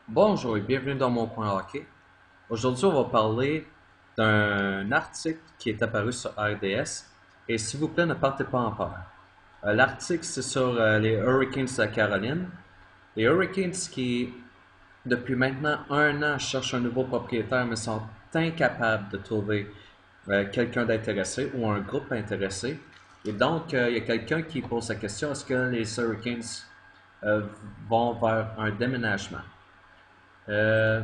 Bonjour et bienvenue dans mon coin hockey. Aujourd'hui, on va parler d'un article qui est apparu sur RDS et s'il vous plaît, ne partez pas en peur. L'article, c'est sur les Hurricanes de la Caroline. Les Hurricanes qui, depuis maintenant un an, cherchent un nouveau propriétaire mais sont incapables de trouver quelqu'un d'intéressé ou un groupe intéressé. Et donc, il y a quelqu'un qui pose la question, est-ce que les Hurricanes euh, vont vers un déménagement? Euh,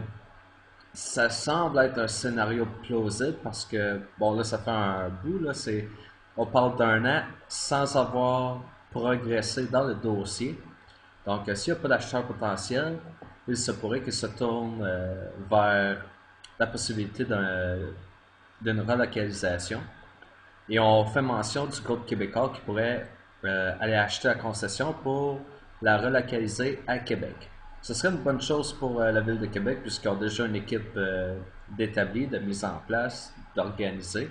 Ça semble être un scénario plausible parce que, bon, là, ça fait un bout, là, on parle d'un an sans avoir progressé dans le dossier. Donc, s'il n'y a pas d'acheteur potentiel, il se pourrait qu'il se tourne vers la possibilité d'une relocalisation. Et on fait mention du groupe québécois qui pourrait aller acheter la concession pour la relocaliser à Québec. Ce serait une bonne chose pour la ville de Québec puisqu'ils ont déjà une équipe d'établie, de mise en place, d'organisée.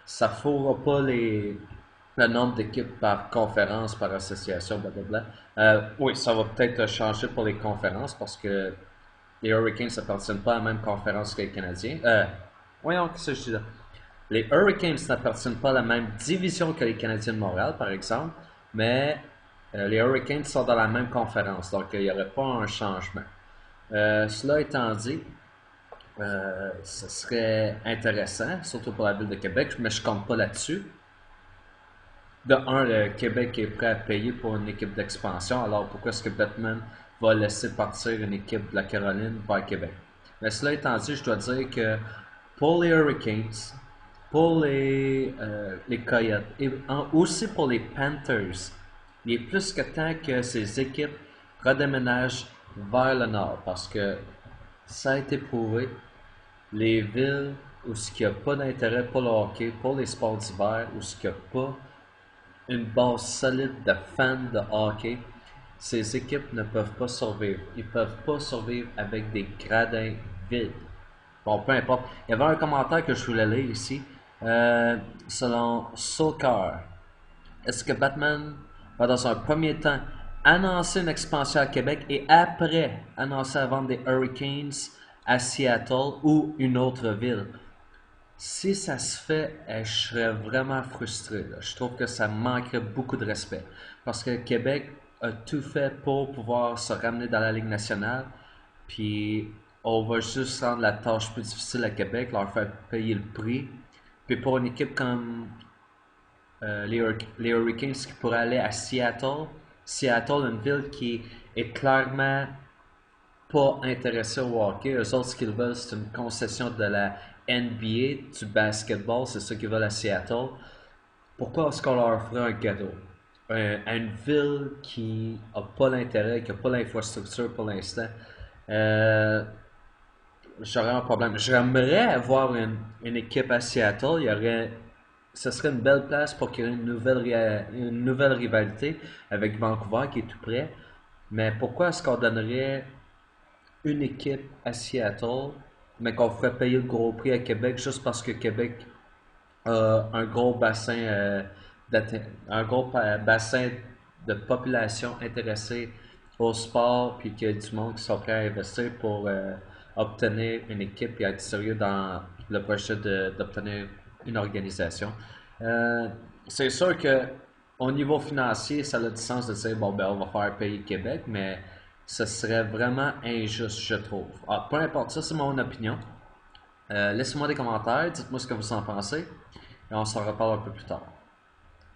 Ça ne fera pas le nombre d'équipes par conférence, par association, blablabla. Oui, ça va peut-être changer pour les conférences parce que les Hurricanes n'appartiennent pas à la même conférence que les Canadiens. Voyons, qu'est-ce que je dis là? Les Hurricanes n'appartiennent pas à la même division que les Canadiens de Montréal, par exemple, mais les Hurricanes sont dans la même conférence, donc il n'y aurait pas un changement. Cela étant dit, ce serait intéressant, surtout pour la ville de Québec, mais je compte pas là-dessus. De un, le Québec est prêt à payer pour une équipe d'expansion, alors pourquoi est-ce que Batman va laisser partir une équipe de la Caroline vers Québec? Mais cela étant dit, je dois dire que pour les Hurricanes, pour les Coyotes et aussi pour les Panthers, il est plus que temps que ces équipes redéménagent vers le nord parce que ça a été prouvé. Les villes où il n'y a pas d'intérêt pour le hockey, pour les sports d'hiver, où il n'y a pas une base solide de fans de hockey, ces équipes ne peuvent pas survivre. Ils ne peuvent pas survivre avec des gradins vides. Bon, peu importe. Il y avait un commentaire que je voulais lire ici. Selon Soulcar, est-ce que Batman va dans un premier temps annoncer une expansion à Québec et après annoncer la vente des Hurricanes à Seattle ou une autre ville? Si ça se fait, je serais vraiment frustré, là. Je trouve que ça manquerait beaucoup de respect. Parce que Québec a tout fait pour pouvoir se ramener dans la Ligue nationale. Puis on va juste rendre la tâche plus difficile à Québec, leur faire payer le prix. Puis pour une équipe comme les Hurricanes qui pourraient aller à Seattle, Seattle, une ville qui est clairement pas intéressés au hockey. Eux autres, ce qu'ils veulent, c'est une concession de la NBA, du basketball. C'est ça qu'ils veulent à Seattle. Pourquoi est-ce qu'on leur ferait un cadeau? À une ville qui n'a pas l'intérêt, qui n'a pas l'infrastructure pour l'instant, euh, j'aurais un problème. J'aimerais avoir une équipe à Seattle. Ce serait une belle place pour créer une nouvelle rivalité avec Vancouver qui est tout près. Mais pourquoi est-ce qu'on donnerait une équipe à Seattle, mais qu'on ferait payer le gros prix à Québec juste parce que Québec a un gros bassin, bassin de population intéressée au sport, puis qu'il y a du monde qui sont prêts à investir pour obtenir une équipe et être sérieux dans le projet d'obtenir une organisation. Euh, c'est sûr que au niveau financier, ça a du sens de dire bon ben on va faire payer Québec, mais ce serait vraiment injuste, je trouve. Ah, peu importe, ça c'est mon opinion. Laissez-moi des commentaires, dites-moi ce que vous en pensez et on s'en reparle un peu plus tard.